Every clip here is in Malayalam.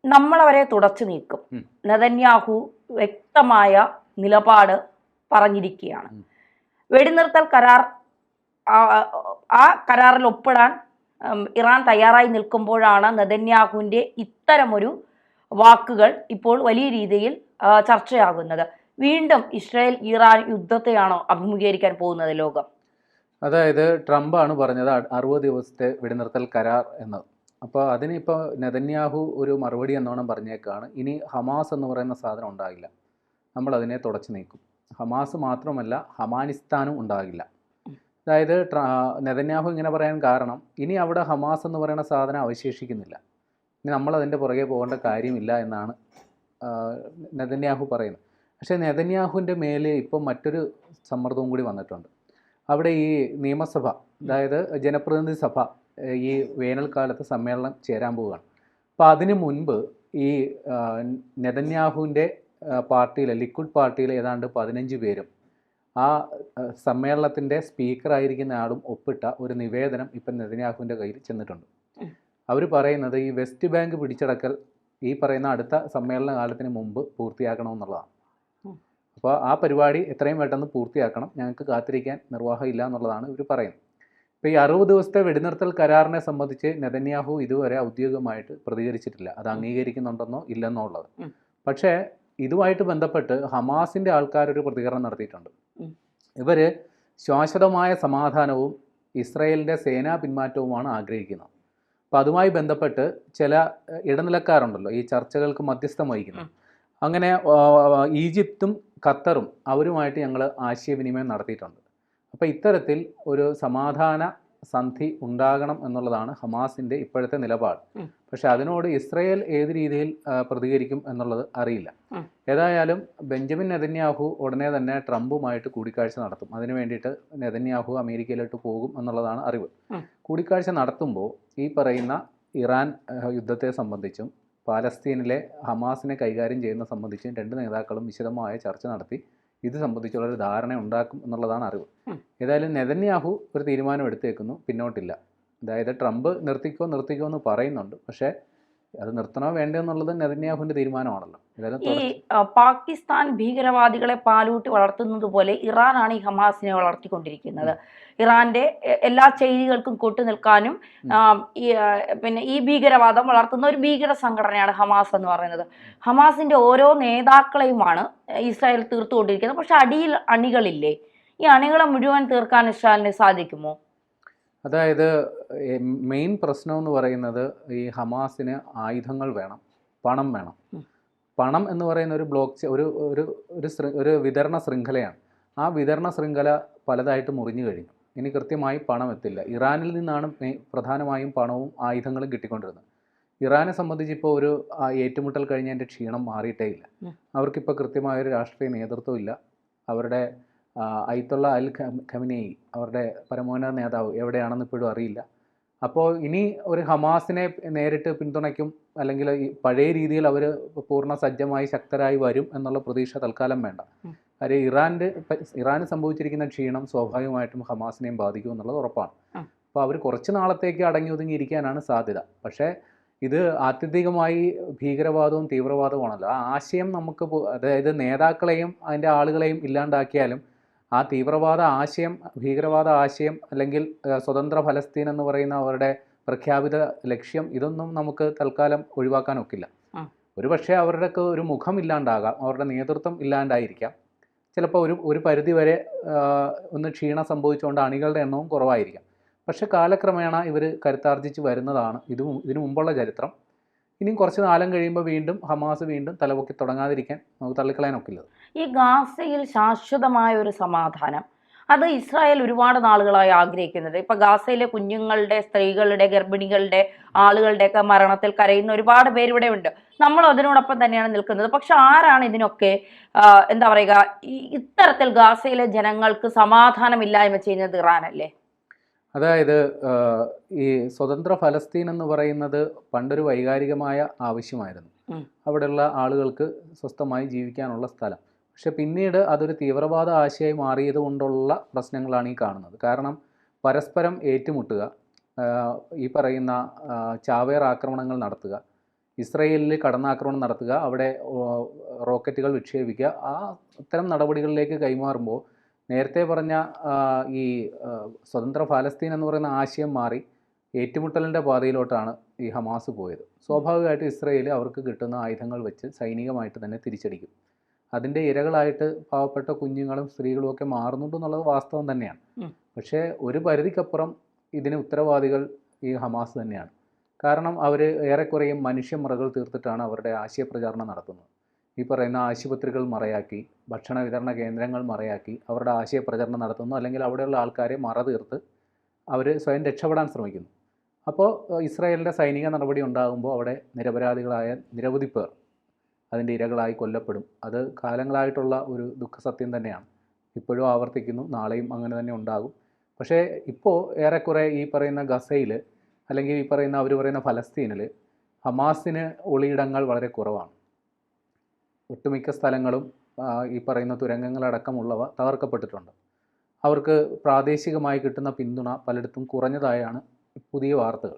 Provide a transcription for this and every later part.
നമ്മളവരെ തുടച്ചു നീക്കും. നെതന്യാഹു വ്യക്തമായ നിലപാട് പറഞ്ഞിരിക്കുകയാണ്. വെടിനിർത്തൽ കരാർ ആ കരാറിൽ ഒപ്പിടാൻ ഇറാൻ തയ്യാറായി നിൽക്കുമ്പോഴാണ് നെതന്യാഹുവിൻ്റെ ഇത്തരമൊരു വാക്കുകൾ ഇപ്പോൾ വലിയ രീതിയിൽ ചർച്ചയാകുന്നത്. വീണ്ടും ഇസ്രായേൽ ഇറാൻ യുദ്ധത്തെയാണോ അഭിമുഖീകരിക്കാൻ പോകുന്നത് ലോകം? അതായത് ട്രംപാണ് പറഞ്ഞത് 60 ദിവസത്തെ വെടിനിർത്തൽ കരാർ എന്ന്. അപ്പോൾ അതിനിപ്പോൾ നെതന്യാഹു ഒരു മറുപടി എന്നോണം പറഞ്ഞേക്കാണ്, ഇനി ഹമാസ് എന്ന് പറയുന്ന സാധനം ഉണ്ടാകില്ല, നമ്മളതിനെ തുടച്ചു നീക്കും. ഹമാസ് മാത്രമല്ല, ഹമാനിസ്ഥാനും ഉണ്ടാകില്ല. അതായത് നെതന്യാഹു ഇങ്ങനെ പറയാൻ കാരണം, ഇനി അവിടെ ഹമാസ് എന്ന് പറയുന്ന സാധനം അവശേഷിക്കുന്നില്ല, ഇനി നമ്മളതിൻ്റെ പുറകെ പോകേണ്ട കാര്യമില്ല എന്നാണ് നെതന്യാഹു പറയുന്നത്. പക്ഷേ നെതന്യാഹുവിൻ്റെ മേലെ ഇപ്പം മറ്റൊരു സമ്മർദ്ദവും കൂടി വന്നിട്ടുണ്ട്. അവിടെ ഈ നിയമസഭ, അതായത് ജനപ്രതിനിധി സഭ ഈ വേനൽക്കാലത്ത് സമ്മേളനം ചേരാൻ പോവുകയാണ്. അപ്പോൾ അതിനു മുൻപ് ഈ നെതന്യാഹുവിൻ്റെ പാർട്ടിയിലെ ലിക്വിഡ് പാർട്ടിയിലെ ഏതാണ്ട് 15 പേരും ആ സമ്മേളനത്തിൻ്റെ സ്പീക്കറായിരിക്കുന്ന ആളും ഒപ്പിട്ട ഒരു നിവേദനം ഇപ്പം നെതന്യാഹുവിൻ്റെ കയ്യിൽ ചെന്നിട്ടുണ്ട്. അവർ പറയുന്നത് ഈ വെസ്റ്റ് ബാങ്ക് പിടിച്ചടക്കൽ ഈ പറയുന്ന അടുത്ത സമ്മേളന കാലത്തിന് മുമ്പ് പൂർത്തിയാക്കണമെന്നുള്ളതാണ്. അപ്പോൾ ആ പരിപാടി എത്രയും പെട്ടെന്ന് പൂർത്തിയാക്കണം, ഞങ്ങൾക്ക് കാത്തിരിക്കാൻ നിർവാഹമില്ല എന്നുള്ളതാണ് ഇവർ പറയുന്നത്. ഇപ്പോൾ ഈ 60 ദിവസത്തെ വെടിനിർത്തൽ കരാറിനെ സംബന്ധിച്ച് നെതന്യാഹു ഇതുവരെ ഔദ്യോഗികമായിട്ട് പ്രതികരിച്ചിട്ടില്ല, അത് അംഗീകരിക്കുന്നുണ്ടെന്നോ ഇല്ലെന്നോ ഉള്ളത്. പക്ഷേ ഇതുമായിട്ട് ബന്ധപ്പെട്ട് ഹമാസിൻ്റെ ആൾക്കാരൊരു പ്രതികരണം നടത്തിയിട്ടുണ്ട്. ഇവർ ശാശ്വതമായ സമാധാനവും ഇസ്രായേലിൻ്റെ സേനാ പിന്മാറ്റവുമാണ് ആഗ്രഹിക്കുന്നത്. അപ്പോൾ അതുമായി ബന്ധപ്പെട്ട് ചില ഇടനിലക്കാരുണ്ടല്ലോ ഈ ചർച്ചകൾക്ക് മധ്യസ്ഥം വഹിക്കുന്നത്, അങ്ങനെ ഈജിപ്തും ഖത്തറും അവരുമായിട്ട് ഞങ്ങൾ ആശയവിനിമയം നടത്തിയിട്ടുണ്ട്. അപ്പോൾ ഇത്തരത്തിൽ ഒരു സമാധാന സന്ധി ഉണ്ടാകണം എന്നുള്ളതാണ് ഹമാസിൻ്റെ ഇപ്പോഴത്തെ നിലപാട്. പക്ഷെ അതിനോട് ഇസ്രായേൽ ഏത് രീതിയിൽ പ്രതികരിക്കും എന്നുള്ളത് അറിയില്ല. ഏതായാലും ബെഞ്ചമിൻ നെതന്യാഹു ഉടനെ തന്നെ ട്രംപുമായിട്ട് കൂടിക്കാഴ്ച നടത്തും. അതിനു വേണ്ടിയിട്ട് നെതന്യാഹു അമേരിക്കയിലോട്ട് പോകും എന്നുള്ളതാണ് അറിവ്. കൂടിക്കാഴ്ച നടത്തുമ്പോൾ ഈ പറയുന്ന ഇറാൻ യുദ്ധത്തെ സംബന്ധിച്ചും പാലസ്തീനിലെ ഹമാസിനെ കൈകാര്യം ചെയ്യുന്ന സംബന്ധിച്ചും രണ്ട് നേതാക്കളും വിശദമായ ചർച്ച നടത്തി ഇത് സംബന്ധിച്ചുള്ളൊരു ധാരണ ഉണ്ടാക്കും എന്നുള്ളതാണ് അറിവ്. ഏതായാലും നെതന്യാഹു ഒരു തീരുമാനം എടുത്തേക്കുന്നു, പിന്നോട്ടില്ല. അതായത് ട്രംപ് നിർത്തിക്കോ എന്ന് പറയുന്നുണ്ട്, പക്ഷേ അത് നിർത്തണോ വേണ്ടോ എന്നുള്ളത് നെതന്യാഹുവിൻ്റെ തീരുമാനമാണല്ലോ. ഈ പാകിസ്ഥാൻ ഭീകരവാദികളെ പാലൂട്ടി വളർത്തുന്നത് പോലെ ഇറാനാണ് ഈ ഹമാസിനെ വളർത്തിക്കൊണ്ടിരിക്കുന്നത്. ഇറാന്റെ എല്ലാ ചെയ്തികൾക്കും കൂട്ടുനിൽക്കാനും പിന്നെ ഈ ഭീകരവാദം വളർത്തുന്ന ഒരു ഭീകര സംഘടനയാണ് ഹമാസ് എന്ന് പറയുന്നത്. ഹമാസിന്റെ ഓരോ നേതാക്കളെയുമാണ് ഇസ്രായേൽ തീർത്തുകൊണ്ടിരിക്കുന്നത്. പക്ഷെ അടിയിൽ അണികളില്ലേ? ഈ അണികളെ മുഴുവൻ തീർക്കാൻ ഇസ്രായേലിന് സാധിക്കുമോ? അതായത് മെയിൻ പ്രശ്നം എന്ന് പറയുന്നത് ഈ ഹമാസിന് ആയുധങ്ങൾ വേണം, പണം വേണം. പണം എന്ന് പറയുന്ന ഒരു ഒരു വിതരണ ശൃംഖലയാണ്. ആ വിതരണ ശൃംഖല പലതായിട്ട് മുറിഞ്ഞു കഴിഞ്ഞു. ഇനി കൃത്യമായി പണം എത്തില്ല. ഇറാനിൽ നിന്നാണ് പ്രധാനമായും പണവും ആയുധങ്ങളും കിട്ടിക്കൊണ്ടിരുന്നത്. ഇറാനെ സംബന്ധിച്ച് ഇപ്പോൾ ഒരു ഏറ്റുമുട്ടൽ കഴിഞ്ഞതിൻ്റെ ക്ഷീണം മാറിയിട്ടേ ഇല്ല. അവർക്കിപ്പോൾ കൃത്യമായൊരു രാഷ്ട്രീയ നേതൃത്വം ഇല്ല. അവരുടെ അയത്തുള്ള അൽ ഖമനേയി, അവരുടെ പരമോന്നത നേതാവ് എവിടെയാണെന്ന് ഇപ്പോഴും അറിയില്ല. അപ്പോൾ ഇനി ഒരു ഹമാസിനെ നേരിട്ട് പിന്തുണയ്ക്കും, അല്ലെങ്കിൽ ഈ പഴയ രീതിയിൽ അവർ പൂർണ്ണ സജ്ജമായി ശക്തരായി വരും എന്നുള്ള പ്രതീക്ഷ തൽക്കാലം വേണ്ട. കാര്യം ഇറാന് സംഭവിച്ചിരിക്കുന്ന ക്ഷീണം സ്വാഭാവികമായിട്ടും ഹമാസിനെയും ബാധിക്കും എന്നുള്ളത് ഉറപ്പാണ്. അപ്പോൾ അവർ കുറച്ച് നാളത്തേക്ക് അടങ്ങി ഒതുങ്ങിയിരിക്കാനാണ് സാധ്യത. പക്ഷേ ഇത് ആത്യന്തികമായി ഭീകരവാദവും തീവ്രവാദവുമാണല്ലോ. ആ ആശയം നമുക്ക്, അതായത് നേതാക്കളെയും അതിൻ്റെ ആളുകളെയും ഇല്ലാണ്ടാക്കിയാലും ആ തീവ്രവാദ ആശയം, ഭീകരവാദ ആശയം, അല്ലെങ്കിൽ സ്വതന്ത്ര ഫലസ്തീൻ എന്ന് പറയുന്ന അവരുടെ പ്രഖ്യാപിത ലക്ഷ്യം, ഇതൊന്നും നമുക്ക് തൽക്കാലം ഒഴിവാക്കാൻ ഒക്കില്ല. ഒരു പക്ഷേ അവരുടെയൊക്കെ ഒരു മുഖം ഇല്ലാണ്ടാകാം, അവരുടെ നേതൃത്വം ഇല്ലാണ്ടായിരിക്കാം. ചിലപ്പോൾ ഒരു പരിധി വരെ ഒന്ന് ക്ഷീണം സംഭവിച്ചുകൊണ്ട് അണികളുടെ എണ്ണവും കുറവായിരിക്കാം. പക്ഷെ കാലക്രമേണ ഇവർ കരുത്താർജിച്ച് വരുന്നതാണ് ഇതിനു മുമ്പുള്ള ചരിത്രം. ഇനിയും കുറച്ച് കാലം കഴിയുമ്പോൾ വീണ്ടും ഹമാസ് വീണ്ടും തലപൊക്കി തുടങ്ങാതിരിക്കാൻ നമുക്ക് തള്ളിക്കളയാനൊക്കില്ല. ഈ ഗാസയിൽ ശാശ്വതമായ ഒരു സമാധാനം, അത് ഇസ്രായേൽ ഒരുപാട് നാളുകളായി ആഗ്രഹിക്കുന്നത്. ഇപ്പൊ ഗാസയിലെ കുഞ്ഞുങ്ങളുടെ, സ്ത്രീകളുടെ, ഗർഭിണികളുടെ, ആളുകളുടെയൊക്കെ മരണത്തിൽ കരയുന്ന ഒരുപാട് പേരിവിടെ ഉണ്ട്. നമ്മൾ അതിനോടൊപ്പം തന്നെയാണ് നിൽക്കുന്നത്. പക്ഷെ ആരാണ് ഇതിനൊക്കെ എന്താ പറയുക, ഇത്തരത്തിൽ ഗാസയിലെ ജനങ്ങൾക്ക് സമാധാനമില്ലായ്മ ചെയ്യുന്നത്? ഇറാനല്ലേ. അതായത് ഈ സ്വതന്ത്ര ഫലസ്തീൻ എന്ന് പറയുന്നത് പണ്ടൊരു വൈകാരികമായ ആവശ്യമായിരുന്നു, അവിടെയുള്ള ആളുകൾക്ക് സ്വസ്ഥമായി ജീവിക്കാനുള്ള സ്ഥലം. പക്ഷെ പിന്നീട് അതൊരു തീവ്രവാദ ആശയമായി മാറിയത് കൊണ്ടുള്ള പ്രശ്നങ്ങളാണ് ഈ കാണുന്നത്. കാരണം പരസ്പരം ഏറ്റുമുട്ടുക, ഈ പറയുന്ന ചാവേർ ആക്രമണങ്ങൾ നടത്തുക, ഇസ്രയേലിൽ കടന്നാക്രമണം നടത്തുക, അവിടെ റോക്കറ്റുകൾ വിക്ഷേപിക്കുക, അത്തരം നടപടികളിലേക്ക് കൈമാറുമ്പോൾ നേരത്തെ പറഞ്ഞ ഈ സ്വതന്ത്ര ഫലസ്തീൻ എന്ന് പറയുന്ന ആശയം മാറി ഏറ്റുമുട്ടലിൻ്റെ പാതയിലോട്ടാണ് ഈ ഹമാസ് പോയത്. സ്വാഭാവികമായിട്ട് ഇസ്രയേൽ അവർക്ക് കിട്ടുന്ന ആയുധങ്ങൾ വെച്ച് സൈനികമായിട്ട് തന്നെ തിരിച്ചടിക്കും. അതിൻ്റെ ഇരകളായിട്ട് പാവപ്പെട്ട കുഞ്ഞുങ്ങളും സ്ത്രീകളും ഒക്കെ മാറുന്നുണ്ടെന്നുള്ളത് വാസ്തവം തന്നെയാണ്. പക്ഷേ ഒരു പരിധിക്കപ്പുറം ഇതിന് ഉത്തരവാദികൾ ഈ ഹമാസ് തന്നെയാണ്. കാരണം അവർ ഏറെക്കുറെയും മനുഷ്യമറകൾ തീർത്തിട്ടാണ് അവരുടെ ആശയപ്രചാരണം നടത്തുന്നത്. ഈ പറയുന്ന ആശുപത്രികൾ മറയാക്കി, ഭക്ഷണ വിതരണ കേന്ദ്രങ്ങൾ മറയാക്കി അവരുടെ ആശയപ്രചരണം നടത്തുന്നു, അല്ലെങ്കിൽ അവിടെയുള്ള ആൾക്കാരെ മറ തീർത്ത് അവർ സ്വയം രക്ഷപ്പെടാൻ ശ്രമിക്കുന്നു. അപ്പോൾ ഇസ്രായേലിൻ്റെ സൈനിക നടപടി ഉണ്ടാകുമ്പോൾ അവിടെ നിരപരാധികളായ നിരവധി പേർ അതിൻ്റെ ഇരകളായി കൊല്ലപ്പെടും. അത് കാലങ്ങളായിട്ടുള്ള ഒരു ദുഃഖസത്യം തന്നെയാണ്. ഇപ്പോഴും ആവർത്തിക്കുന്നു, നാളെയും അങ്ങനെ തന്നെ ഉണ്ടാകും. പക്ഷേ ഇപ്പോൾ ഏറെക്കുറെ ഈ പറയുന്ന ഗസയിൽ, അല്ലെങ്കിൽ ഈ പറയുന്ന അവർ പറയുന്ന ഫലസ്തീനിൽ ഹമാസിന് ഒളിയിടങ്ങൾ വളരെ കുറവാണ്. ഒട്ടുമിക്ക സ്ഥലങ്ങളും ഈ പറയുന്ന തുരങ്കങ്ങളടക്കമുള്ളവ തകർക്കപ്പെട്ടിട്ടുണ്ട്. അവർക്ക് പ്രാദേശികമായി കിട്ടുന്ന പിന്തുണ പലയിടത്തും കുറഞ്ഞതായാണ് പുതിയ വാർത്തകൾ.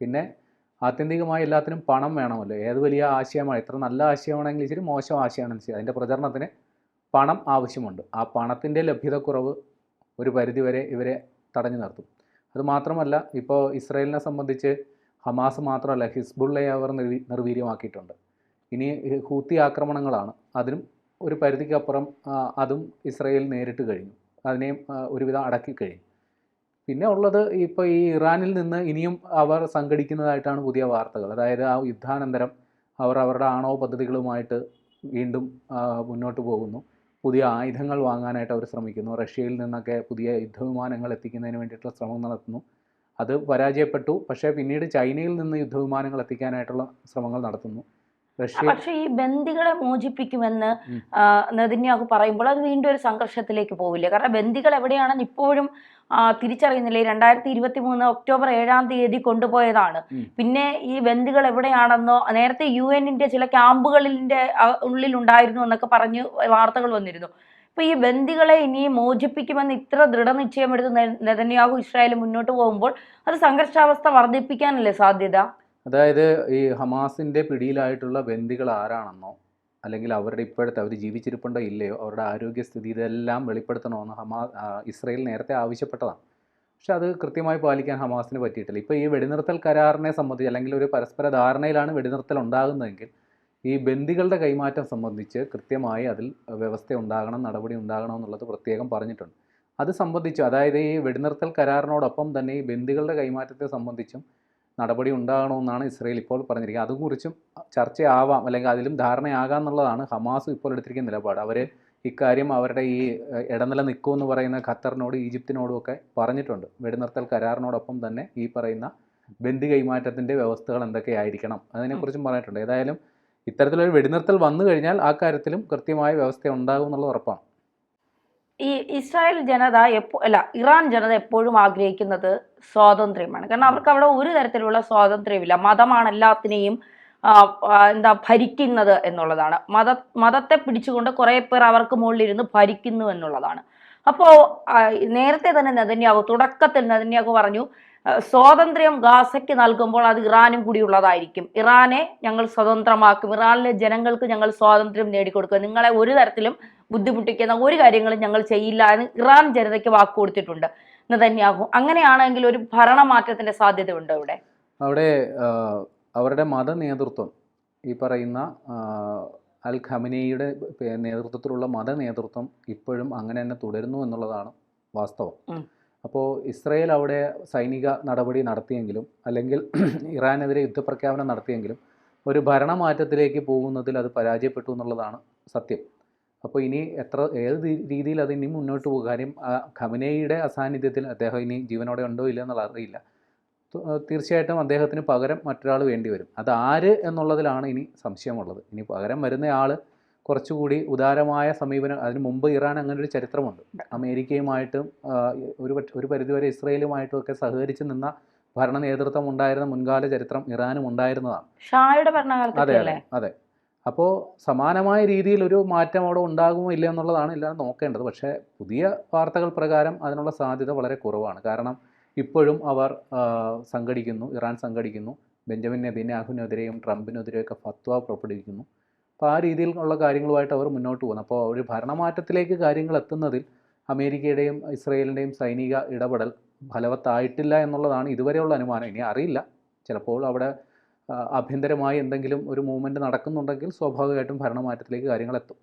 പിന്നെ ആത്യന്തികമായി എല്ലാത്തിനും പണം വേണമല്ലോ. ഏത് വലിയ ആശയമാണ്, എത്ര നല്ല ആശയമാണെങ്കിലും ശരി, മോശം ആശയമാണെങ്കിലും ശരി, അതിൻ്റെ പ്രചരണത്തിന് പണം ആവശ്യമുണ്ട്. ആ പണത്തിൻ്റെ ലഭ്യതക്കുറവ് ഒരു പരിധിവരെ ഇവരെ തടഞ്ഞു നിർത്തും. അതുമാത്രമല്ല, ഇപ്പോൾ ഇസ്രായേലിനെ സംബന്ധിച്ച് ഹമാസ് മാത്രമല്ല, ഹിസ്ബുള്ളയെ അവർ നിർവീര്യമാക്കിയിട്ടുണ്ട്. ഇനി ഹൂത്തി ആക്രമണങ്ങളാണ്. അതിനും ഒരു പരിധിക്കപ്പുറം അതും ഇസ്രായേൽ നേരിട്ട് കഴിഞ്ഞു, അതിനെയും ഒരുവിധം അടക്കി കഴിഞ്ഞു. പിന്നെ ഉള്ളത് ഇപ്പോൾ ഈ ഇറാനിൽ നിന്ന് ഇനിയും അവർ സംഘടിക്കുന്നതായിട്ടാണ് പുതിയ വാർത്തകൾ. അതായത് ആ യുദ്ധാനന്തരം അവർ അവരുടെ ആണവ പദ്ധതികളുമായിട്ട് വീണ്ടും മുന്നോട്ട് പോകുന്നു. പുതിയ ആയുധങ്ങൾ വാങ്ങാനായിട്ട് അവർ ശ്രമിക്കുന്നു. റഷ്യയിൽ നിന്നൊക്കെ പുതിയ യുദ്ധവിമാനങ്ങൾ എത്തിക്കുന്നതിന് വേണ്ടിയിട്ടുള്ള ശ്രമം നടത്തുന്നു. അത് പരാജയപ്പെട്ടു. പക്ഷേ പിന്നീട് ചൈനയിൽ നിന്ന് യുദ്ധവിമാനങ്ങൾ എത്തിക്കാനായിട്ടുള്ള ശ്രമങ്ങൾ നടത്തുന്നു. പക്ഷേ ഈ ബന്ദികളെ മോചിപ്പിക്കുമെന്ന് നെതന്യാഹു പറയുമ്പോൾ അത് വീണ്ടും ഒരു സംഘർഷത്തിലേക്ക് പോവില്ല. കാരണം ബന്ദികൾ എവിടെയാണെന്ന് ഇപ്പോഴും തിരിച്ചറിയുന്നില്ല. 2023 ഒക്ടോബർ 7 കൊണ്ടുപോയതാണ്. പിന്നെ ഈ ബന്ദികൾ എവിടെയാണെന്നോ, നേരത്തെ UN-ന്റെ ചില ക്യാമ്പുകളിന്റെ ഉള്ളിലുണ്ടായിരുന്നു എന്നൊക്കെ പറഞ്ഞ് വാർത്തകൾ വന്നിരുന്നു. ഇപ്പൊ ഈ ബന്ദികളെ ഇനി മോചിപ്പിക്കുമെന്ന് ഇത്ര ദൃഢനിശ്ചയമെടുത്ത് നെതന്യാഹു ഇസ്രായേൽ മുന്നോട്ട് പോകുമ്പോൾ അത് സംഘർഷാവസ്ഥ വർദ്ധിപ്പിക്കാനല്ലേ സാധ്യത? അതായത് ഈ ഹമാസിൻ്റെ പിടിയിലായിട്ടുള്ള ബന്ദികൾ ആരാണെന്നോ, അല്ലെങ്കിൽ അവരുടെ ഇപ്പോഴത്തെ അവർ ജീവിച്ചിരിപ്പുണ്ടോ ഇല്ലയോ, അവരുടെ ആരോഗ്യസ്ഥിതി, ഇതെല്ലാം വെളിപ്പെടുത്തണമെന്ന് ഇസ്രായേൽ നേരത്തെ ആവശ്യപ്പെട്ടതാണ്. പക്ഷെ അത് കൃത്യമായി പാലിക്കാൻ ഹമാസിന് പറ്റിയിട്ടില്ല. ഇപ്പോൾ ഈ വെടിനിർത്തൽ കരാറിനെ സംബന്ധിച്ച്, അല്ലെങ്കിൽ ഒരു പരസ്പര ധാരണയിലാണ് വെടിനിർത്തൽ ഉണ്ടാകുന്നതെങ്കിൽ ഈ ബന്ദികളുടെ കൈമാറ്റം സംബന്ധിച്ച് കൃത്യമായി അതിൽ വ്യവസ്ഥ ഉണ്ടാകണം, നടപടി ഉണ്ടാകണം എന്നുള്ളത് പ്രത്യേകം പറഞ്ഞിട്ടുണ്ട്. അത് സംബന്ധിച്ച്, അതായത് ഈ വെടിനിർത്തൽ കരാറിനോടൊപ്പം തന്നെ ഈ ബന്ദികളുടെ കൈമാറ്റത്തെ സംബന്ധിച്ചും നടപടി ഉണ്ടാകണമെന്നാണ് ഇസ്രായേൽ ഇപ്പോൾ പറഞ്ഞിരിക്കുന്നത്. അതുകുറിച്ചും ചർച്ചയാവാം, അല്ലെങ്കിൽ അതിലും ധാരണയാകാം എന്നുള്ളതാണ് ഹമാസ് ഇപ്പോൾ എടുത്തിരിക്കുന്ന നിലപാട്. അവർ ഇക്കാര്യം അവരുടെ ഈ ഇടനില നിൽക്കുമെന്ന് പറയുന്ന ഖത്തറിനോട് ഈജിപ്തിനോടും ഒക്കെ പറഞ്ഞിട്ടുണ്ട്. വെടിനിർത്തൽ കരാറിനോടൊപ്പം തന്നെ ഈ പറയുന്ന ബന്ദി കൈമാറ്റത്തിൻ്റെ വ്യവസ്ഥകൾ എന്തൊക്കെയായിരിക്കണം അതിനെക്കുറിച്ചും പറഞ്ഞിട്ടുണ്ട്. ഏതായാലും ഇത്തരത്തിലൊരു വെടിനിർത്തൽ വന്നു കഴിഞ്ഞാൽ ആ കാര്യത്തിലും കൃത്യമായ വ്യവസ്ഥ ഉണ്ടാകും എന്നുള്ളത് ഉറപ്പാണ്. ഈ ഇസ്രായേൽ ജനത ഇറാൻ ജനത എപ്പോഴും ആഗ്രഹിക്കുന്നത് സ്വാതന്ത്ര്യമാണ്. കാരണം അവർക്ക് അവിടെ ഒരു തരത്തിലുള്ള സ്വാതന്ത്ര്യമില്ല. മതമാണ് എല്ലാത്തിനെയും ഭരിക്കുന്നത് എന്നുള്ളതാണ്. മതത്തെ പിടിച്ചുകൊണ്ട് കുറെ പേർ അവർക്ക് മുകളിലിരുന്ന് ഭരിക്കുന്നു എന്നുള്ളതാണ്. അപ്പോൾ നേരത്തെ തന്നെ തുടക്കത്തിൽ നെതന്യാഹു പറഞ്ഞു, സ്വാതന്ത്ര്യം ഗാസയ്ക്ക് നൽകുമ്പോൾ അത് ഇറാനും കൂടി ഉള്ളതായിരിക്കും. ഇറാനെ ഞങ്ങൾ സ്വതന്ത്രമാക്കും, ഇറാനിലെ ജനങ്ങൾക്ക് ഞങ്ങൾ സ്വാതന്ത്ര്യം നേടിക്കൊടുക്കുക, നിങ്ങളെ ഒരു തരത്തിലും ബുദ്ധിമുട്ടിക്കുന്ന ഒരു കാര്യങ്ങളും ഞങ്ങൾ ചെയ്യില്ല എന്ന് ഇറാൻ ജനതയ്ക്ക് വാക്ക് കൊടുത്തിട്ടുണ്ട് നെതന്യാഹു. അങ്ങനെയാണെങ്കിൽ ഒരു ഭരണമാറ്റത്തിന്റെ സാധ്യത ഉണ്ടോ ഇവിടെ? അവിടെ അവരുടെ മത നേതൃത്വം, ഈ പറയുന്ന അൽ ഖമനേയുടെ നേതൃത്വത്തിലുള്ള മത നേതൃത്വം ഇപ്പോഴും അങ്ങനെ തന്നെ തുടരുന്നു എന്നുള്ളതാണ് വാസ്തവം. അപ്പോൾ ഇസ്രായേൽ അവിടെ സൈനിക നടപടി നടത്തിയെങ്കിലും, അല്ലെങ്കിൽ ഇറാനെതിരെ യുദ്ധപ്രഖ്യാപനം നടത്തിയെങ്കിലും ഒരു ഭരണമാറ്റത്തിലേക്ക് പോകുന്നതിൽ അത് പരാജയപ്പെട്ടു എന്നുള്ളതാണ് സത്യം. അപ്പോൾ ഇനി ഏത് രീതിയിൽ അത് ഇനി മുന്നോട്ട് പോകും. കാര്യം ഖമനേയുടെ അസാന്നിധ്യത്തിൽ അദ്ദേഹം ഇനി ജീവനോടെ ഉണ്ടോ ഇല്ല എന്നുള്ളത് അറിയില്ല. തീർച്ചയായിട്ടും അദ്ദേഹത്തിന് പകരം മറ്റൊരാൾ വേണ്ടി വരും. അത് ആര് എന്നുള്ളതിലാണ് ഇനി സംശയമുള്ളത്. ഇനി പകരം വരുന്ന ആൾ കുറച്ചുകൂടി ഉദാരമായ സമീപനം. അതിന് മുമ്പ് ഇറാൻ അങ്ങനെ ഒരു ചരിത്രമുണ്ട്. അമേരിക്കയുമായിട്ടും ഒരു പരിധിവരെ ഇസ്രായേലുമായിട്ടും ഒക്കെ സഹകരിച്ച് നിന്ന ഭരണ നേതൃത്വം ഉണ്ടായിരുന്ന മുൻകാല ചരിത്രം ഇറാനും ഉണ്ടായിരുന്നതാണ്. അതെ അതെ അതെ. അപ്പോൾ സമാനമായ രീതിയിൽ ഒരു മാറ്റം അവിടെ ഉണ്ടാകുമോ ഇല്ല എന്നുള്ളതാണ് എല്ലാവരും നോക്കേണ്ടത്. പക്ഷേ പുതിയ വാർത്തകൾ പ്രകാരം അതിനുള്ള സാധ്യത വളരെ കുറവാണ്. കാരണം ഇപ്പോഴും അവർ സംഘടിക്കുന്നു, ഇറാൻ സംഘടിക്കുന്നു. ബെഞ്ചമിൻ നെതന്യാഹുവിനെതിരെയും ട്രംപിനെതിരെയൊക്കെ ഫത്വ പുറപ്പെടുവിക്കുന്നു. അപ്പോൾ ആ രീതിയിലുള്ള കാര്യങ്ങളുമായിട്ട് അവർ മുന്നോട്ട് പോകുന്നു. അപ്പോൾ ഒരു ഭരണമാറ്റത്തിലേക്ക് കാര്യങ്ങൾ എത്തുന്നതിൽ അമേരിക്കയുടെയും ഇസ്രയേലിൻ്റെയും സൈനിക ഇടപെടൽ ഫലവത്തായിട്ടില്ല എന്നുള്ളതാണ് ഇതുവരെയുള്ള അനുമാനം. ഇനി അറിയില്ല, ചിലപ്പോൾ അവിടെ ആഭ്യന്തരമായി എന്തെങ്കിലും ഒരു മൂവ്മെൻറ്റ് നടക്കുന്നുണ്ടെങ്കിൽ സ്വാഭാവികമായിട്ടും ഭരണമാറ്റത്തിലേക്ക് കാര്യങ്ങൾ എത്തും.